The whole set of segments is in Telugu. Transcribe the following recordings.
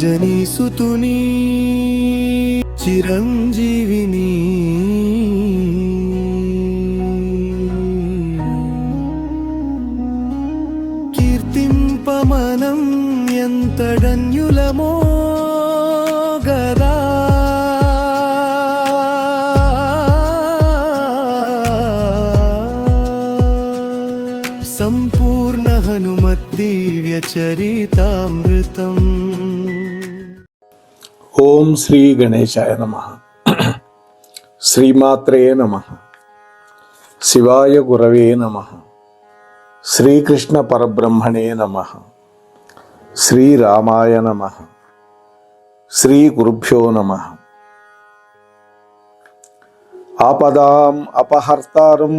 అంజనీసుతుని చిరంజీవిని కీర్తింపమనం ఎంతడన్యులమో గదా సంపూర్ణ హనుమద్దివ్య చరితామృతం. ఓం శ్రీ గణేశాయ నమః. శ్రీమాత్రే నమః. శివాయ గురవే నమః. శ్రీకృష్ణ పరబ్రహ్మణే నమః. శ్రీరామాయ నమః. శ్రీ గురుభ్యో నమః. ఆపదాం అపహర్తారం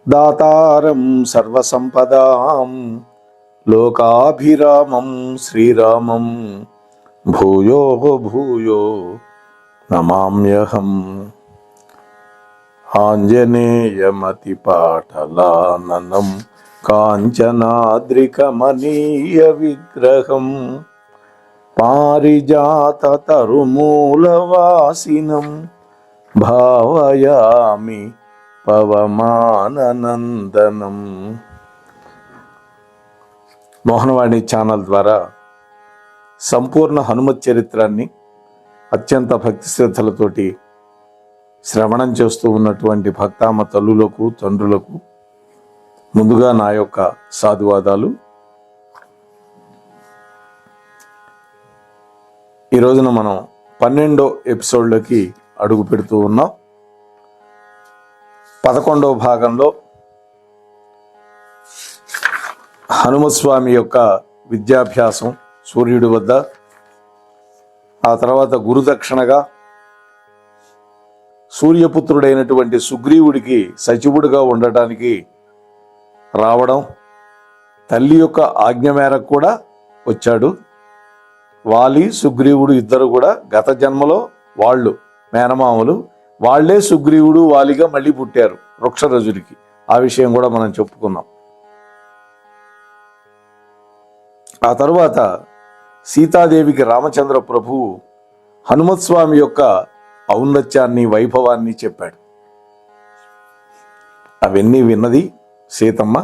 దాతారం సర్వసంపదాం లోకాభిరామం శ్రీరామం భూయో భూయో నమామ్యహం. ఆంజనేయమతిపాటలాననం కాంచనాద్రికమనీయ విగ్రహం పారిజాతతరుమూలవాసినం భావయామి పవమాననందనం. మోహనవాణి ఛానల్ ద్వారా సంపూర్ణ హనుమత్ చరిత్రాన్ని అత్యంత భక్తి శ్రద్ధలతోటి శ్రవణం చేస్తూ ఉన్నటువంటి భక్తామ తల్లులకు తండ్రులకు ముందుగా నా యొక్క సాధువాదాలు. ఈ రోజున మనం 12వ ఎపిసోడ్లోకి అడుగు పెడుతూ ఉన్నాం. 11వ భాగంలో హనుమస్వామి యొక్క విద్యాభ్యాసం సూర్యుడి వద్ద, ఆ తర్వాత గురుదక్షిణగా సూర్యపుత్రుడైనటువంటి సుగ్రీవుడికి సచివుడిగా ఉండటానికి రావడం, తల్లి యొక్క ఆజ్ఞ మేరకు కూడా వచ్చాడు. వాలి సుగ్రీవుడు ఇద్దరు కూడా గత జన్మలో వాళ్ళు మేనమామలు, వాళ్లే సుగ్రీవుడు వాలిగా మళ్ళీ పుట్టారు వృక్షరజుడికి. ఆ విషయం కూడా మనం చెప్పుకున్నాం. ఆ తరువాత సీతాదేవికి రామచంద్ర ప్రభువు హనుమత్స్వామి యొక్క ఔన్నత్యాన్ని వైభవాన్ని చెప్పాడు. అవన్నీ విన్నది సీతమ్మ.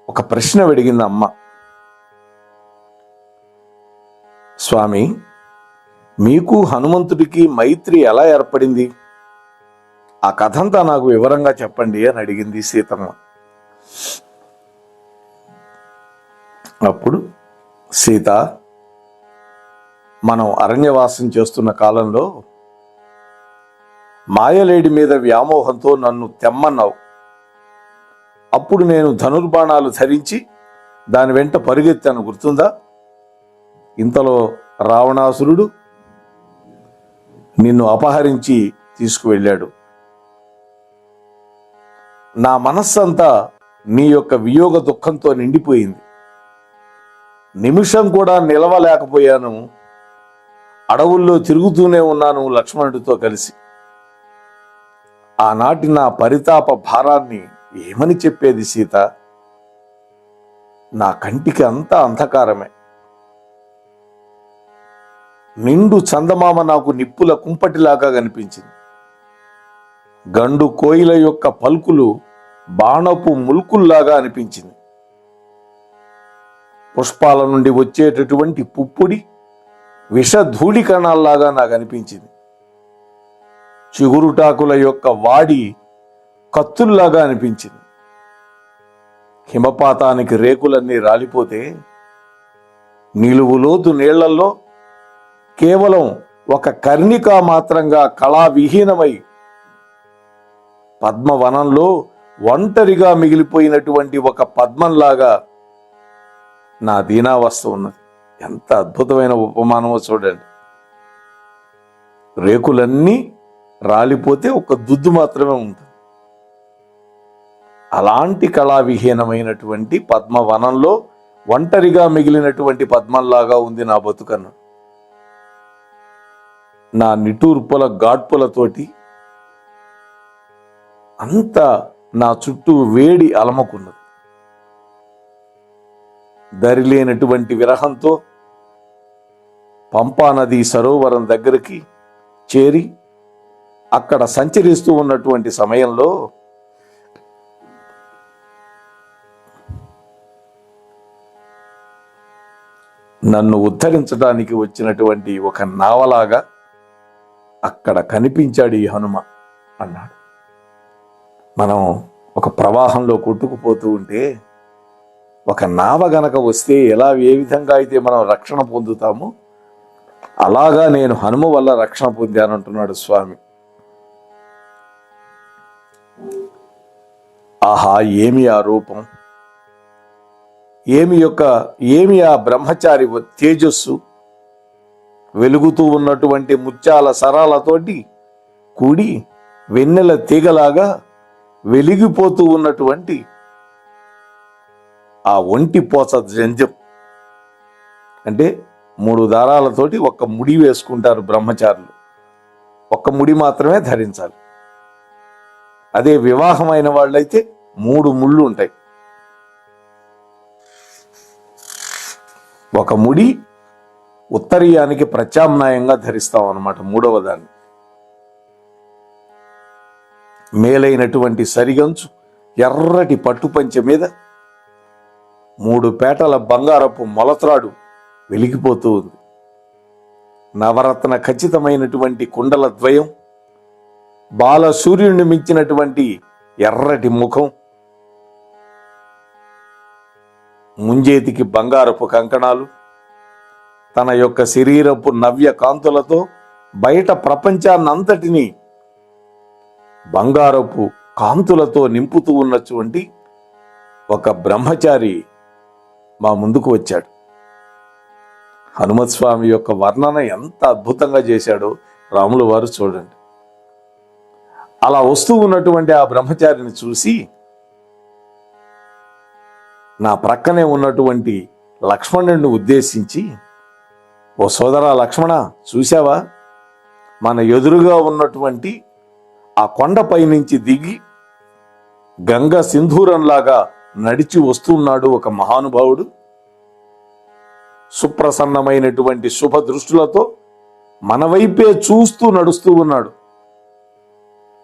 ఒక ప్రశ్న అడిగింది అమ్మ, స్వామి మీకు హనుమంతుడికి మైత్రి ఎలా ఏర్పడింది? ఆ కథంతా నాకు వివరంగా చెప్పండి అని అడిగింది సీతమ్మ. అప్పుడు సీత, మనం అరణ్యవాసం చేస్తున్న కాలంలో మాయలేడి మీద వ్యామోహంతో నన్ను తెమ్మన్నావు. అప్పుడు నేను ధనుర్బాణాలు ధరించి దాని వెంట పరుగెత్తాను, గుర్తుందా? ఇంతలో రావణాసురుడు నిన్ను అపహరించి తీసుకువెళ్ళాడు. నా మనస్సంతా నీ యొక్క వియోగ దుఃఖంతో నిండిపోయింది. నిమిషం కూడా నిలవలేకపోయాను. అడవుల్లో తిరుగుతూనే ఉన్నాను లక్ష్మణుడితో కలిసి. ఆనాటి నా పరితాప భారాన్ని ఏమని చెప్పేది సీత? నా కంటికి అంతా అంధకారమే. నిండు చందమామ నాకు నిప్పుల కుంపటిలాగా కనిపించింది. గండు కోయిల యొక్క పలుకులు బాణపు ముల్కుల్లాగా అనిపించింది. పుష్పాల నుండి వచ్చేటటువంటి పుప్పుడి విష ధూళి కణాల్లాగా నాకు అనిపించింది. చిగురుటాకుల యొక్క వాడి కత్తుల్లాగా అనిపించింది. హిమపాతానికి రేకులన్నీ రాలిపోతే నిలువులోతు నీళ్లల్లో కేవలం ఒక కర్ణిక మాత్రంగా కళావిహీనమై పద్మవనంలో ఒంటరిగా మిగిలిపోయినటువంటి ఒక పద్మంలాగా నా దీనావస్థ ఉన్నది. ఎంత అద్భుతమైన ఉపమానమో చూడండి. రేకులన్నీ రాలిపోతే ఒక దుద్దు మాత్రమే ఉంటుంది. అలాంటి కళావిహీనమైనటువంటి పద్మవనంలో ఒంటరిగా మిగిలినటువంటి పద్మంలాగా ఉంది నా బతుకన్ను. నా నిటూర్పుల గాడ్పులతోటి అంతా నా చుట్టూ వేడి అలమకున్నది. దరిలేనటువంటి విరహంతో పంపా నది సరోవరం దగ్గరికి చేరి అక్కడ సంచరిస్తూ ఉన్నటువంటి సమయంలో నన్ను ఉద్ధరించడానికి వచ్చినటువంటి ఒక నావలాగా అక్కడ కనిపించాడు ఈ హనుమ అన్నాడు. మనం ఒక ప్రవాహంలో కొట్టుకుపోతూ ఉంటే ఒక నావ గనక వస్తే ఏ విధంగా అయితే మనం రక్షణ పొందుతామో అలాగా నేను హనుమ వల్ల రక్షణ పొందానంటున్నాడు స్వామి. ఆహా, ఏమి ఆ రూపం, ఏమి ఆ బ్రహ్మచారి తేజస్సు, వెలుగుతూ ఉన్నటువంటి ముత్యాల సరాలతోటి కూడి వెన్నెల తీగలాగా వెలిగిపోతూ ఉన్నటువంటి ఆ ఒంటి పోచ జంజం. అంటే 3 దారాలతోటి ఒక్క ముడి వేసుకుంటారు బ్రహ్మచారులు, ఒక్క ముడి మాత్రమే ధరించాలి. అదే వివాహమైన వాళ్ళైతే 3 ముళ్ళు ఉంటాయి. ఒక ముడి ఉత్తరీయానికి ప్రత్యామ్నాయంగా ధరిస్తాం అన్నమాట. 3వ దాన్ని మేలైనటువంటి సరిగంచు ఎర్రటి పట్టుపంచె మీద 3 పేటల బంగారపు మొలత్రాడు వెలిగిపోతూ ఉంది. నవరత్న ఖచ్చితమైనటువంటి కుండల ద్వయం, బాల సూర్యుడిని మించినటువంటి ఎర్రటి ముఖం, ముంజేతికి బంగారపు కంకణాలు, తన యొక్క శరీరపు నవ్య కాంతులతో బయట ప్రపంచాన్నంతటినీ బంగారపు కాంతులతో నింపుతూ ఉన్నటువంటి ఒక బ్రహ్మచారి మా ముందుకు వచ్చాడు. హనుమత్ స్వామి యొక్క వర్ణన ఎంత అద్భుతంగా చేశాడో రాముల వారు చూడండి. అలా వస్తూ ఉన్నటువంటి ఆ బ్రహ్మచారిని చూసి నా ప్రక్కనే ఉన్నటువంటి లక్ష్మణుడిని ఉద్దేశించి, ఓ సోదరా లక్ష్మణ, చూశావా, మన ఎదురుగా ఉన్నటువంటి ఆ కొండపై నుంచి దిగి గంగ సింధూరంలాగా నడిచి వస్తున్నాడు ఒక మహానుభావుడు. సుప్రసన్నమైనటువంటి శుభ దృష్టులతో మన వైపే చూస్తూ నడుస్తూ ఉన్నాడు.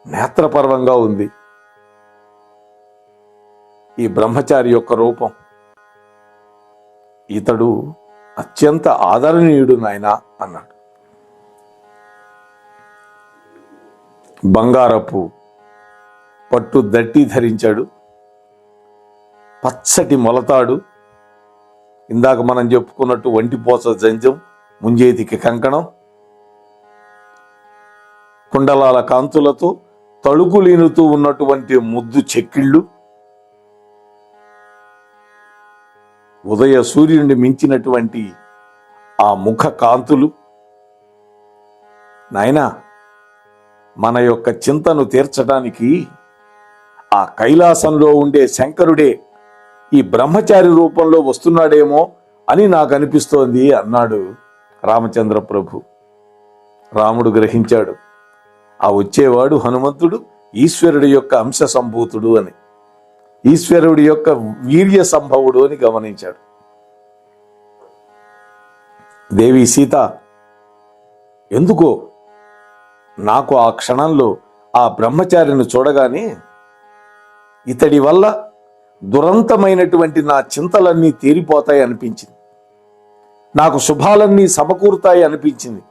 నేత్రపర్వంగా ఉంది ఈ బ్రహ్మచారి యొక్క రూపం. ఇతడు అత్యంత ఆదరణీయుడు నాయనా అన్నాడు. బంగారపు పట్టు దట్టి ధరించాడు, పచ్చటి మొలతాడు, ఇందాక మనం చెప్పుకున్నట్టు ఒంటిపోస జంజం, ముంజేతికి కంకణం, కుండలాల కాంతులతో తళుకులీనుతూ ఉన్నటువంటి ముద్దు చెక్కిళ్ళు, ఉదయ సూర్యుడిని మించినటువంటి ఆ ముఖ కాంతులు. నాయనా, మన యొక్క చింతను తీర్చడానికి ఆ కైలాసంలో ఉండే శంకరుడే ఈ బ్రహ్మచారి రూపంలో వస్తున్నాడేమో అని నాకు అనిపిస్తోంది అన్నాడు రామచంద్ర ప్రభు. రాముడు గ్రహించాడు, ఆ వచ్చేవాడు హనుమంతుడు ఈశ్వరుడి యొక్క అంశ సంభూతుడు అని, ఈశ్వరుడి యొక్క వీర్య సంభవుడు అని గమనించాడు. దేవి సీత ఎందుకో నాకు ఆ క్షణంలో ఆ బ్రహ్మచారిని చూడగానే ఇతడి వల్ల దురంతమైనటువంటి నా చింతలన్నీ తీరిపోతాయి అనిపించింది, నాకు శుభాలన్నీ సమకూరుతాయి అనిపించింది.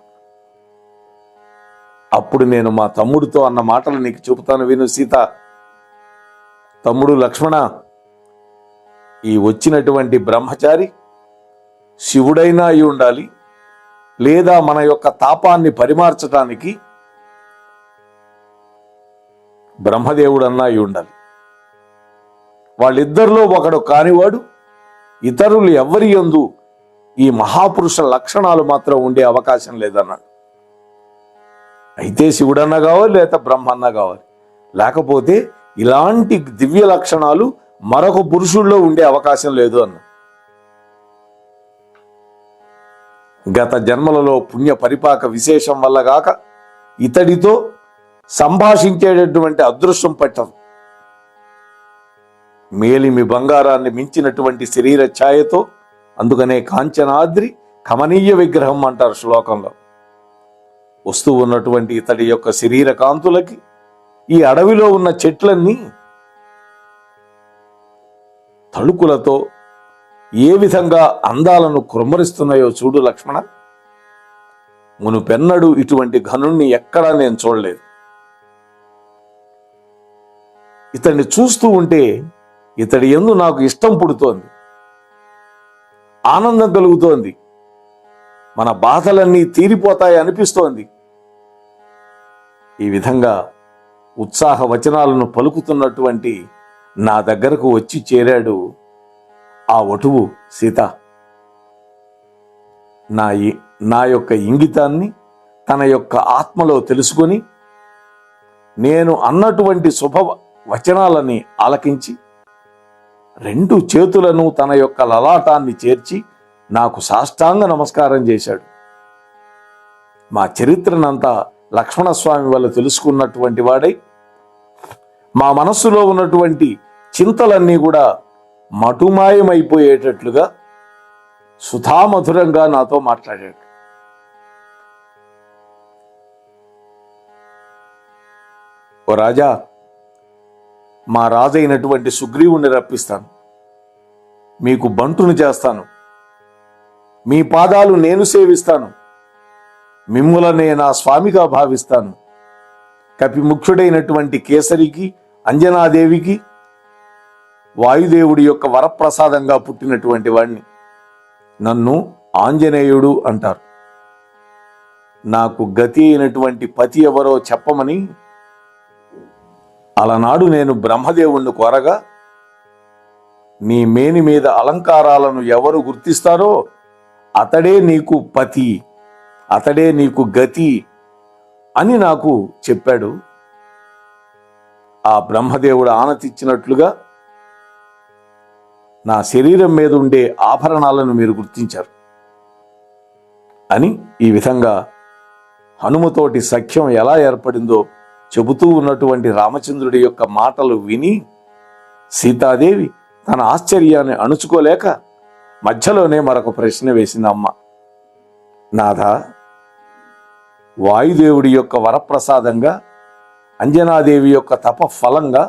అప్పుడు నేను మా తమ్ముడితో అన్న మాటలు నీకు చెబుతాను విను సీత. తమ్ముడు లక్ష్మణ, ఈ వచ్చినటువంటి బ్రహ్మచారి శివుడైనా అయి ఉండాలి, లేదా మన యొక్క తాపాన్ని పరిమార్చడానికి బ్రహ్మదేవుడన్నా అయి ఉండాలి. వాళ్ళిద్దరిలో ఒకడు కానివాడు ఇతరులు ఎవ్వరి యందు ఈ మహాపురుష లక్షణాలు మాత్రం ఉండే అవకాశం లేదన్నాడు. అయితే శివుడన్నా కావాలి, లేదా బ్రహ్మన్నా కావాలి, లేకపోతే ఇలాంటి దివ్య లక్షణాలు మరొక పురుషుల్లో ఉండే అవకాశం లేదు అన్న. గత జన్మలలో పుణ్య పరిపాక విశేషం వల్ల గాక ఇతడితో సంభాషించేటటువంటి అదృష్టం పట్టదు. మేలిమి బంగారాన్ని మించినటువంటి శరీర ఛాయతో అందుకనే కాంచనాద్రి కమనీయ విగ్రహం అంటారు శ్లోకంలో. వస్తూ ఉన్నటువంటి ఇతడి యొక్క శరీర కాంతులకి ఈ అడవిలో ఉన్న చెట్లన్నీ తళుకులతో ఏ విధంగా అందాలను కృమ్మరిస్తున్నాయో చూడు లక్ష్మణ. మునుపెన్నడు ఇటువంటి ఘనుణ్ణి ఎక్కడా నేను చూడలేదు. ఇతన్ని చూస్తూ ఉంటే ఇతడి యందు నాకు ఇష్టం పుడుతోంది, ఆనందం కలుగుతోంది, మన బాధలన్నీ తీరిపోతాయి అనిపిస్తోంది. ఈ విధంగా ఉత్సాహ వచనాలను పలుకుతున్నటువంటి నా దగ్గరకు వచ్చి చేరాడు ఆ వటువు సీత. నా యొక్క ఇంగితాన్ని తన యొక్క ఆత్మలో తెలుసుకొని నేను అన్నటువంటి శుభ వచనాలని ఆలకించి 2 చేతులను తన యొక్క లలాటాన్ని చేర్చి నాకు సాష్టాంగ నమస్కారం చేశాడు. మా చరిత్రనంతా లక్ష్మణస్వామి వల్ల తెలుసుకున్నటువంటి వాడై మా మనస్సులో ఉన్నటువంటి చింతలన్నీ కూడా మటుమాయమైపోయేటట్లుగా సుధామధురంగా నాతో మాట్లాడాడు. ఓ రాజా, మా రాజైనటువంటి సుగ్రీవుణ్ణి రప్పిస్తాను, మీకు బంటును చేస్తాను, మీ పాదాలు నేను సేవిస్తాను, మిమ్ములనే నా స్వామిగా భావిస్తాను. కపిముఖ్యుడైనటువంటి కేసరికి, అంజనాదేవికి వాయుదేవుడి యొక్క వరప్రసాదంగా పుట్టినటువంటి వాణ్ణి. నన్ను ఆంజనేయుడు అంటారు. నాకు గతి అయినటువంటి పతి ఎవరో చెప్పమని అలనాడు నేను బ్రహ్మదేవుణ్ణి కోరగా, నీ మేని మీద అలంకారాలను ఎవరు గుర్తిస్తారో అతడే నీకు పతి, అతడే నీకు గతి అని నాకు చెప్పాడు. ఆ బ్రహ్మదేవుడు ఆనతిచ్చినట్లుగా నా శరీరం మీద ఉండే ఆభరణాలను మీరు గుర్తించారు అని ఈ విధంగా హనుమతోటి సఖ్యం ఎలా ఏర్పడిందో చెబుతూ ఉన్నటువంటి రామచంద్రుడి యొక్క మాటలు విని సీతాదేవి తన ఆశ్చర్యాన్ని అణుచుకోలేక మధ్యలోనే మరొక ప్రశ్న వేసింది. అమ్మ, నాథా, వాయుదేవుడి యొక్క వరప్రసాదంగా, అంజనాదేవి యొక్క తప ఫలంగా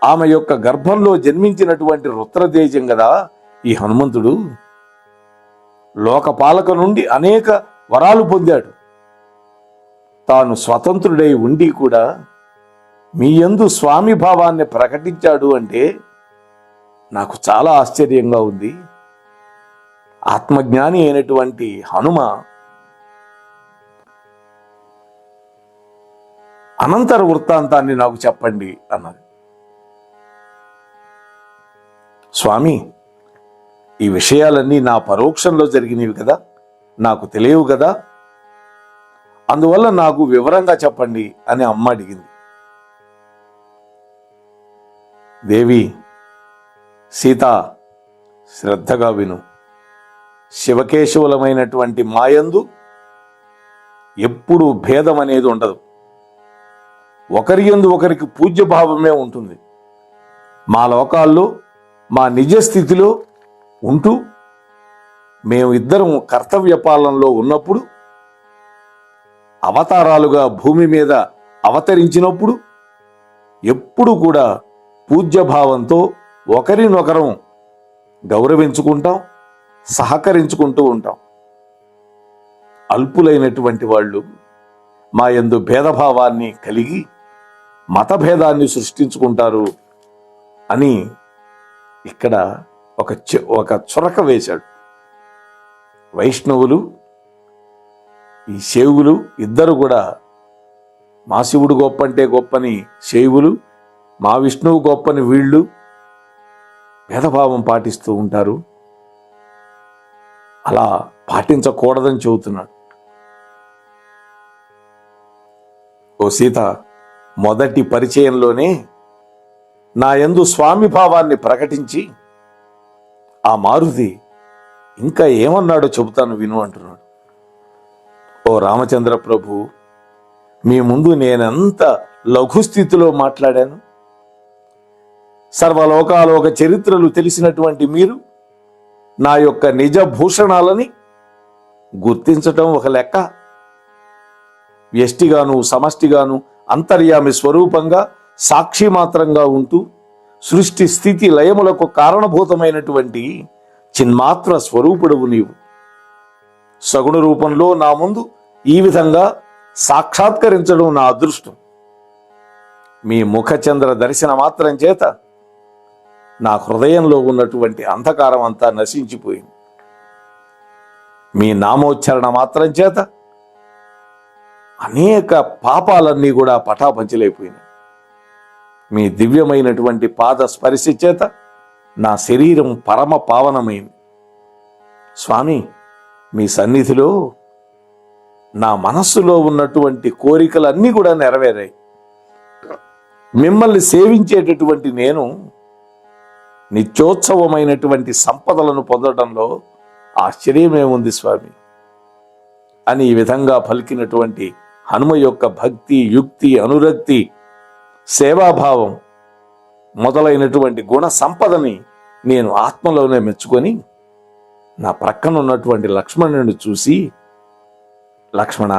ఆమె యొక్క గర్భంలో జన్మించినటువంటి రుద్రతేజం కదా ఈ హనుమంతుడు. లోకపాలక నుండి అనేక వరాలు పొందాడు. తాను స్వతంత్రుడై ఉండి కూడా మీ యందు స్వామి భావాన్ని ప్రకటించాడు అంటే నాకు చాలా ఆశ్చర్యంగా ఉంది. ఆత్మజ్ఞాని అయినటువంటి హనుమ అనంతర వృత్తాంతాన్ని నాకు చెప్పండి అన్నది. స్వామి, ఈ విషయాలన్నీ నా పరోక్షంలో జరిగినవి కదా, నాకు తెలియవు కదా, అందువల్ల నాకు వివరంగా చెప్పండి అని అమ్మ అడిగింది. దేవి, సీత, శ్రద్ధగా విను. శివకేశవులమైనటువంటి మాయందు ఎప్పుడూ భేదం అనేది ఉండదు. ఒకరి యందు ఒకరికి పూజ్యభావమే ఉంటుంది. మా లోకాల్లో మా నిజస్థితిలో ఉంటూ మేము ఇద్దరం కర్తవ్య పాలనలో ఉన్నప్పుడు, అవతారాలుగా భూమి మీద అవతరించినప్పుడు ఎప్పుడు కూడా పూజ్యభావంతో ఒకరినొకరం గౌరవించుకుంటాం, సహకరించుకుంటూ ఉంటాం. అల్పులైనటువంటి వాళ్ళు మా యందు భేదభావాన్ని కలిగి మతభేదాన్ని సృష్టించుకుంటారు అని ఇక్కడ ఒక చొరక వేశాడు. వైష్ణవులు, ఈ శైవులు ఇద్దరు కూడా మా శివుడు గొప్ప అంటే గొప్పని శైవులు, మా విష్ణువు గొప్పని వీళ్ళు భేదభావం పాటిస్తూ ఉంటారు. అలా పాటించకూడదని చెబుతున్నాడు. ఓ సీత, మొదటి పరిచయంలోనే నా యందు స్వామి భావాన్ని ప్రకటించి ఆ మారుతి ఇంకా ఏమన్నాడో చెబుతాను విను అంటున్నాడు. ఓ రామచంద్ర ప్రభు, మీ ముందు నేనెంత లఘుస్థితిలో మాట్లాడాను. సర్వలోకాలోక చరిత్రలు తెలిసినటువంటి మీరు నా యొక్క నిజ భూషణాలని గుర్తించటం ఒక లెక్క. వ్యష్టిగాను సమష్టిగాను అంతర్యామి స్వరూపంగా సాక్షి మాత్రంగా ఉంటూ సృష్టి స్థితి లయములకు కారణభూతమైనటువంటి చిన్మాత్ర స్వరూపుడువు నీవు. సగుణ రూపంలో నా ముందు ఈ విధంగా సాక్షాత్కరించడం నా అదృష్టం. మీ ముఖచంద్ర దర్శన మాత్రం చేత నా హృదయంలో ఉన్నటువంటి అంధకారం అంతా నశించిపోయింది. మీ నామోచ్చరణ మాత్రం చేత అనేక పాపాలన్నీ కూడా పటాపంచలైపోయినాయి. మీ దివ్యమైనటువంటి పాద స్పర్శ చేత నా శరీరం పరమ పావనమైంది. స్వామి, మీ సన్నిధిలో నా మనస్సులో ఉన్నటువంటి కోరికలన్నీ కూడా నెరవేరాయి. మిమ్మల్ని సేవించేటటువంటి నేను నిత్యోత్సవమైనటువంటి సంపదలను పొందడంలో ఆశ్చర్యమేముంది స్వామి అని ఈ విధంగా పలికినటువంటి హనుమ యొక్క భక్తి, యుక్తి, అనురక్తి, సేవాభావం మొదలైనటువంటి గుణ సంపదని నేను ఆత్మలోనే మెచ్చుకొని నా ప్రక్కన ఉన్నటువంటి లక్ష్మణుని చూసి, లక్ష్మణ,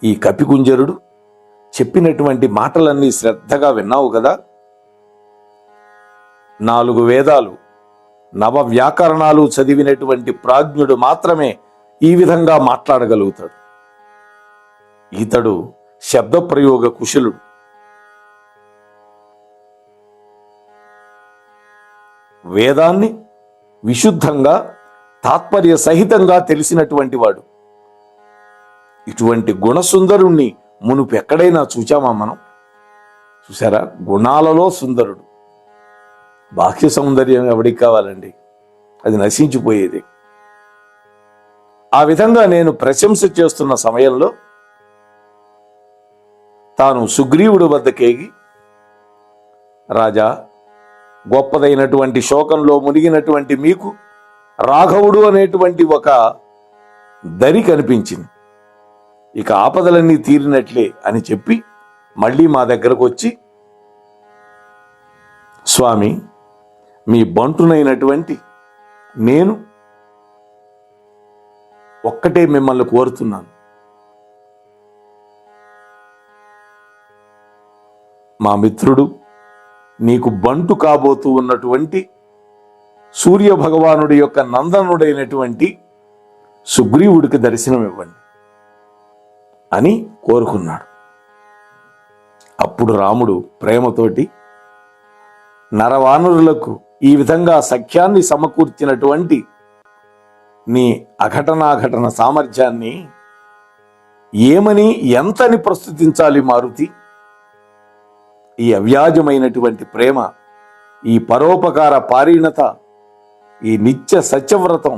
ఈ కపికుంజరుడు చెప్పినటువంటి మాటలన్నీ శ్రద్ధగా విన్నావు కదా. 4 వేదాలు 9 వ్యాకరణాలు చదివినటువంటి ప్రాజ్ఞుడు మాత్రమే ఈ విధంగా మాట్లాడగలుగుతాడు. ఇతడు శబ్ద ప్రయోగ కుశలుడు. వేదాన్ని విశుద్ధంగా తాత్పర్య సహితంగా తెలిసినటువంటి వాడు. ఇటువంటి గుణసుందరుణ్ణి మునుపు ఎక్కడైనా చూచామా మనం? చూసారా? గుణాలలో సుందరుడు. బాహ్య సౌందర్యం ఎవడికి కావాలండి? అది నశించిపోయేది. ఆ విధంగా నేను ప్రశంస చేస్తున్న సమయంలో తాను సుగ్రీవుడి వద్దకేగి, రాజా, గొప్పదైనటువంటి శోకంలో మునిగినటువంటి మీకు రాఘవుడు అనేటువంటి ఒక దరి కనిపించింది. ఇక ఆపదలన్నీ తీరినట్లే అని చెప్పి మళ్ళీ మా దగ్గరకు వచ్చి, స్వామి, మీ బంటునైనటువంటి నేను ఒక్కటే మిమ్మల్ని కోరుతున్నాను. మా మిత్రుడు, నీకు బంటు కాబోతూ ఉన్నటువంటి సూర్య భగవానుడి యొక్క నందనుడైనటువంటి సుగ్రీవుడికి దర్శనం ఇవ్వండి అని కోరుకున్నాడు. అప్పుడు రాముడు ప్రేమతోటి, నరవానరులకు ఈ విధంగా సఖ్యాన్ని సమకూర్చినటువంటి నీ అఘటనాఘటన సామర్థ్యాన్ని ఏమని, ఎంతని ప్రస్తుతించాలి మారుతి? ఈ అవ్యాజమైనటువంటి ప్రేమ, ఈ పరోపకార పారీణత, ఈ నిత్య సత్యవ్రతం,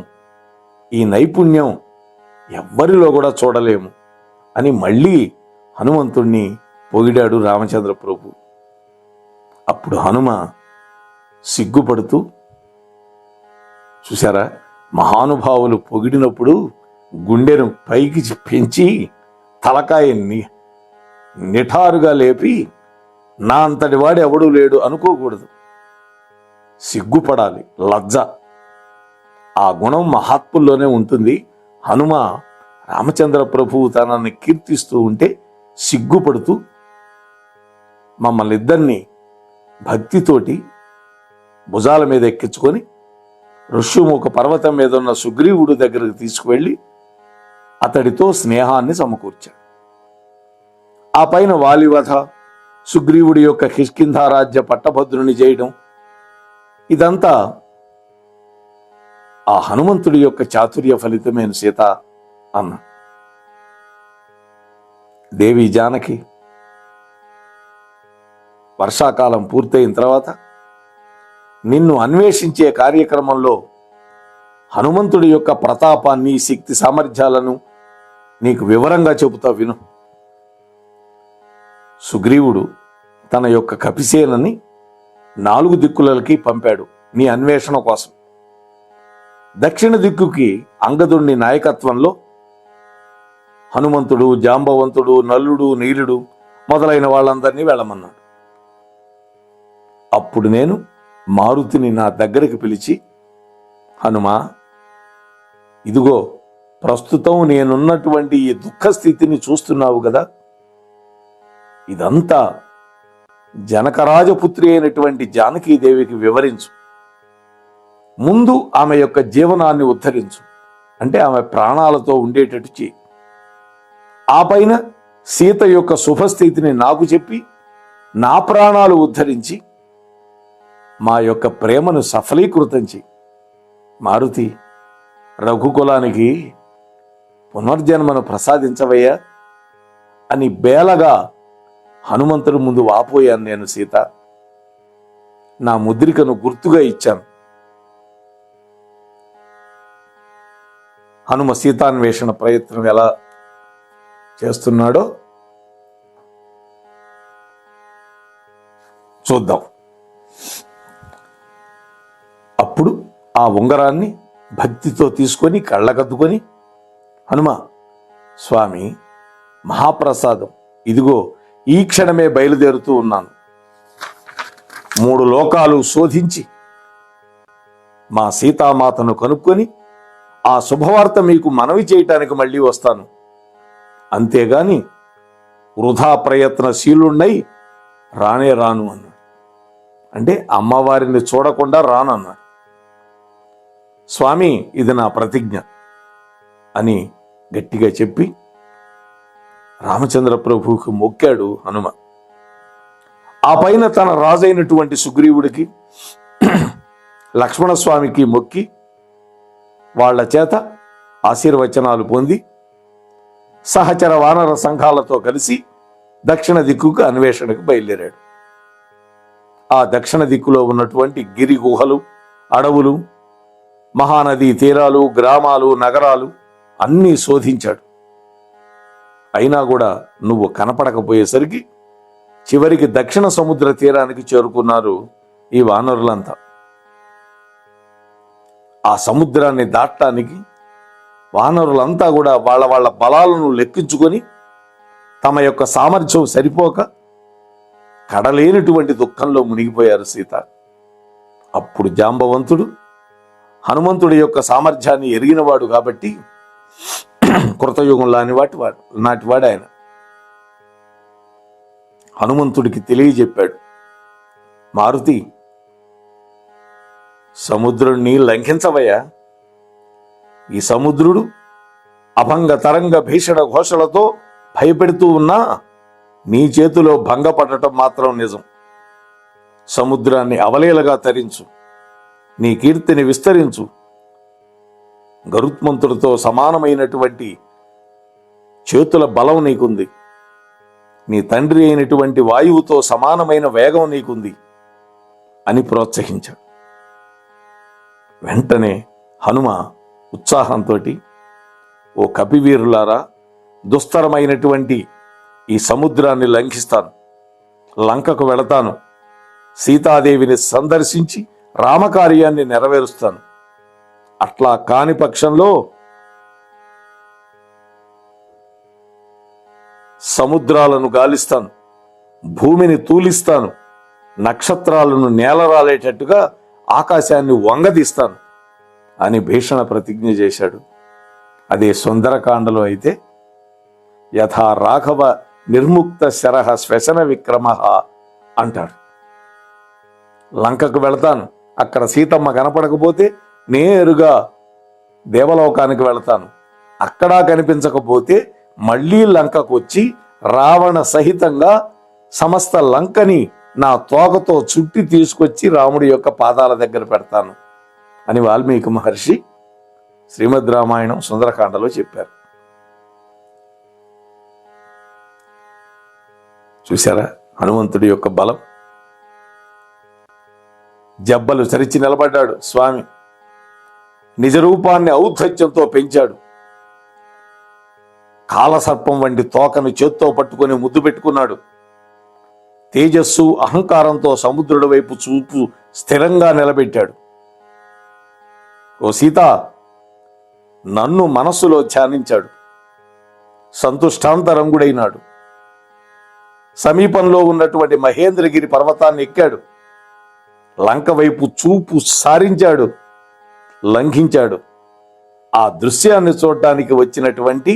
ఈ నైపుణ్యం ఎవ్వరిలో కూడా చూడలేము అని మళ్ళీ హనుమంతుణ్ణి పొగిడాడు రామచంద్ర ప్రభు. అప్పుడు హనుమ సిగ్గుపడుతూ, చూసారా, మహానుభావులు పొగిడినప్పుడు గుండెను పైకి పెంచి తలకాయని నిఠారుగా లేపి నా అంతటి వాడు ఎవడూ లేడు అనుకోకూడదు. సిగ్గుపడాలి, లజ్జ. ఆ గుణం మహాత్ముల్లోనే ఉంటుంది. హనుమ రామచంద్ర ప్రభువు తనని కీర్తిస్తూ ఉంటే సిగ్గుపడుతూ మమ్మల్ని ఇద్దరిని భక్తితోటి భుజాల మీద ఎక్కించుకొని ఋష్యముఖ పర్వతం మీద ఉన్న సుగ్రీవుడు దగ్గరకు తీసుకువెళ్ళి అతడితో స్నేహాన్ని సమకూర్చాడు. ఆ పైన వాలివధ, సుగ్రీవుడి యొక్క కిష్కింధారాజ్య పట్టభద్రుని చేయడం, ఇదంతా ఆ హనుమంతుడి యొక్క చాతుర్య ఫలితమైన సీత అన్న. దేవి జానకి వర్షాకాలం పూర్తయిన తర్వాత నిన్ను అన్వేషించే కార్యక్రమంలో హనుమంతుడి యొక్క ప్రతాపాన్ని, శక్తి సామర్థ్యాలను నీకు వివరంగా చెబుతా విను. సుగ్రీవుడు తన యొక్క కపిసేనని 4 దిక్కులకి పంపాడు నీ అన్వేషణ కోసం. దక్షిణ దిక్కుకి అంగదుడిని నాయకత్వంలో హనుమంతుడు, జాంబవంతుడు, నల్లుడు, నీలుడు మొదలైన వాళ్ళందరినీ వెళ్ళమన్నాడు. అప్పుడు నేను మారుతిని నా దగ్గరికి పిలిచి హనుమా, ఇదిగో ప్రస్తుతం నేనున్నటువంటి ఈ దుఃఖ స్థితిని చూస్తున్నావు కదా, ఇదంతా జనకరాజపుత్రి అయినటువంటి జానకీదేవికి వివరించు. ముందు ఆమె యొక్క జీవనాన్ని ఉద్ధరించు, అంటే ఆమె ప్రాణాలతో ఉండేటట్టు చేయి. ఆ పైన సీత యొక్క శుభస్థితిని నాకు చెప్పి నా ప్రాణాలు ఉద్ధరించి మా యొక్క ప్రేమను సఫలీకృతం చేయి. మారుతి, రఘుకులానికి పునర్జన్మను ప్రసాదించవయ్యా అని బేలగా హనుమంతుడి ముందు వాపోయాను. నేను సీత, నా ముద్రికను గుర్తుగా ఇచ్చాను. హనుమ సీతాన్వేషణ ప్రయత్నం ఎలా చేస్తున్నాడో చూద్దాం. అప్పుడు ఆ ఉంగరాన్ని భక్తితో తీసుకొని కళ్ళకద్దుకొని, హనుమ, స్వామి, మహాప్రసాదం, ఇదిగో ఈ క్షణమే బయలుదేరుతూ ఉన్నాను. 3 లోకాలు శోధించి మా సీతామాతను కనుక్కొని ఆ శుభవార్త మీకు మనవి చేయటానికి మళ్ళీ వస్తాను. అంతేగాని వృధా ప్రయత్నశీలుణ్ణై రానే రాను అన్నాడు. అంటే అమ్మవారిని చూడకుండా రానన్నాడు. స్వామి, ఇది నా ప్రతిజ్ఞ అని గట్టిగా చెప్పి రామచంద్ర ప్రభువుకి మొక్కాడు హనుమ. ఆ పైన తన రాజైనటువంటి సుగ్రీవుడికి, లక్ష్మణస్వామికి మొక్కి వాళ్ల చేత ఆశీర్వచనాలు పొంది సహచర వానర సంఘాలతో కలిసి దక్షిణ దిక్కుకు అన్వేషణకు బయలుదేరాడు. ఆ దక్షిణ దిక్కులో ఉన్నటువంటి గిరి గుహలు, అడవులు, మహానదీ తీరాలు, గ్రామాలు, నగరాలు అన్నీ శోధించాడు. అయినా కూడా నువ్వు కనపడకపోయేసరికి చివరికి దక్షిణ సముద్ర తీరానికి చేరుకున్నారు ఈ వానరులంతా. ఆ సముద్రాన్ని దాటడానికి వానరులంతా కూడా వాళ్ళ బలాలను లెక్కించుకొని తమ యొక్క సామర్థ్యం సరిపోక కడలేనటువంటి దుఃఖంలో మునిగిపోయారు సీత. అప్పుడు జాంబవంతుడు హనుమంతుడి యొక్క సామర్థ్యాన్ని ఎరిగినవాడు కాబట్టి, కృతయుగం నాటివాడు ఆయన, హనుమంతుడికి తెలియజెప్పాడు. మారుతి, సముద్రుణ్ణి లంఘించవయ్యా. ఈ సముద్రుడు అభంగ తరంగ భీషణ ఘోషలతో భయపెడుతూ ఉన్నా నీ చేతిలో భంగపడటం మాత్రం నిజం. సముద్రాన్ని అవలేలగా తరించు, నీ కీర్తిని విస్తరించు. గరుత్మంతుడితో సమానమైనటువంటి చేతుల బలం నీకుంది. నీ తండ్రి అయినటువంటి వాయువుతో సమానమైన వేగం నీకుంది అని ప్రోత్సహించాడు. వెంటనే హనుమ ఉత్సాహంతో, ఓ కపివీరులారా, దుస్తరమైనటువంటి ఈ సముద్రాన్ని లంఘిస్తాను, లంకకు వెళతాను, సీతాదేవిని సందర్శించి రామకార్యాన్ని నెరవేరుస్తాను. అట్లా కాని పక్షంలో సముద్రాలను గాలిస్తాను, భూమిని తూలిస్తాను, నక్షత్రాలను నేలరాలేటట్టుగా ఆకాశాన్ని వంగదీస్తాను అని భీషణ ప్రతిజ్ఞ చేశాడు. అదే సుందరకాండలో అయితే యథా రాఘవ నిర్ముక్త శరహ శ్వశన విక్రమ అంటాడు. లంకకు వెళతాను, అక్కడ సీతమ్మ కనపడకపోతే నేరుగా దేవలోకానికి వెళతాను, అక్కడా కనిపించకపోతే మళ్ళీ లంకకు వచ్చి రావణ సహితంగా సమస్త లంకని నా తోకతో చుట్టి తీసుకొచ్చి రాముడి యొక్క పాదాల దగ్గర పెడతాను అని వాల్మీకి మహర్షి శ్రీమద్ రామాయణం సుందరకాండలో చెప్పారు. చూశారా హనుమంతుడి యొక్క బలం? జబ్బలు చరిచి నిలబడ్డాడు స్వామి. నిజ రూపాన్ని ఔద్ధత్యంతో పెంచాడు. కాలసర్పం వంటి తోకను చేత్తో పట్టుకొని ముద్దు పెట్టుకున్నాడు. తేజస్సు అహంకారంతో సముద్రుడి వైపు చూపు స్థిరంగా నిలబెట్టాడు. ఓ సీత, నన్ను మనస్సులో ధ్యానించాడు. సంతుష్టాంతరంగుడైనాడు. సమీపంలో ఉన్నటువంటి మహేంద్రగిరి పర్వతాన్ని ఎక్కాడు. లంక వైపు చూపు సారించాడు. లంఘించాడు. ఆ దృశ్యాన్ని చూడటానికి వచ్చినటువంటి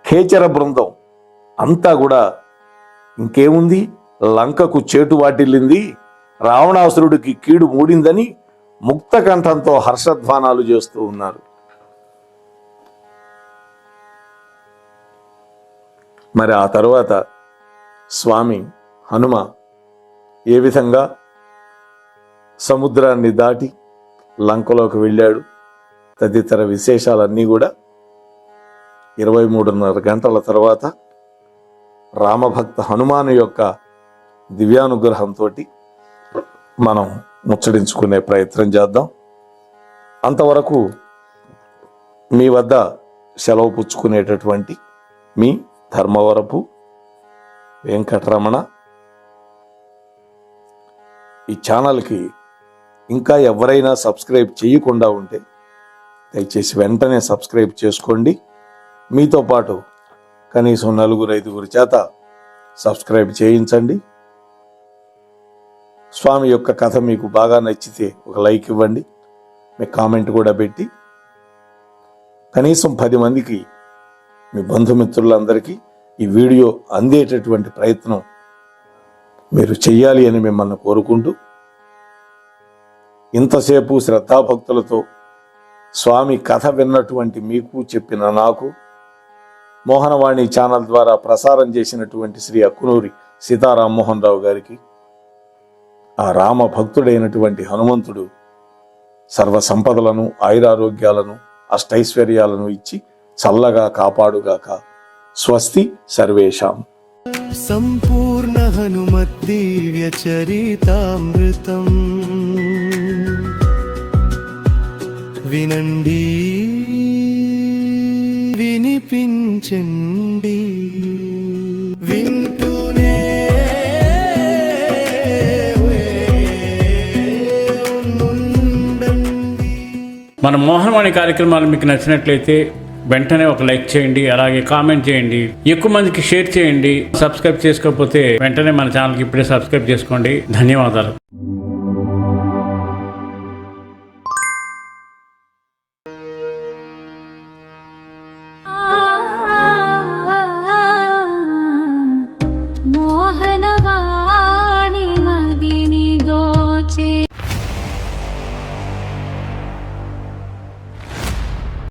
ఖేచర బృందం అంతా కూడా ఇంకేముంది, లంకకు చేటు వాటిల్లింది, రావణాసురుడికి కీడు మూడిందని ముక్త కంఠంతో హర్షధ్వానాలు చేస్తూ ఉన్నారు. మరి ఆ తరువాత స్వామి హనుమ ఏ విధంగా సముద్రాన్ని దాటి లంకలోకి వెళ్ళాడు, తదితర విశేషాలన్నీ కూడా 23:30 గంటల తర్వాత రామభక్త హనుమాను యొక్క దివ్యానుగ్రహంతో మనం ముచ్చడించుకునే ప్రయత్నం చేద్దాం. అంతవరకు మీ వద్ద సెలవు పుచ్చుకునేటటువంటి మీ ధర్మవరపు వెంకటరమణ. ఈ ఛానల్కి ఇంకా ఎవరైనా సబ్స్క్రైబ్ చేయకుండా ఉంటే దయచేసి వెంటనే సబ్స్క్రైబ్ చేసుకోండి. మీతో పాటు కనీసం 4-5 చేత సబ్స్క్రైబ్ చేయించండి. స్వామి యొక్క కథ మీకు బాగా నచ్చితే ఒక లైక్ ఇవ్వండి, మీ కామెంట్ కూడా పెట్టి కనీసం 10 మందికి మీ బంధుమిత్రులందరికీ ఈ వీడియో అందేటటువంటి ప్రయత్నం మీరు చెయ్యాలి అని మిమ్మల్ని కోరుకుంటూ, ఇంతసేపు శ్రద్ధాభక్తులతో స్వామి కథ విన్నటువంటి మీకు, చెప్పిన నాకు, మోహనవాణి ఛానల్ ద్వారా ప్రసారం చేసినటువంటి శ్రీ అక్కునూరి సీతారామ్మోహన్ రావు గారికి, ఆ రామ భక్తుడైనటువంటి హనుమంతుడు సర్వ సంపదలను, ఆయురారోగ్యాలను, అష్టైశ్వర్యాలను ఇచ్చి చల్లగా కాపాడుగాక. స్వస్తి సర్వేషాం. సంపూర్ణ హనుమద్దివ్య చరితామృతం వినండి, వినిపించండి, వింటూనే ఉండండి. మన మోహనవాణి కార్యక్రమాలు మీకు నచ్చినట్లయితే వెంటనే ఒక లైక్ చేయండి, అలాగే కామెంట్ చేయండి, ఎక్కువ మందికి షేర్ చేయండి. సబ్స్క్రైబ్ చేసుకోకపోతే వెంటనే మన ఛానల్కి ఇప్పుడే సబ్స్క్రైబ్ చేసుకోండి. ధన్యవాదాలు.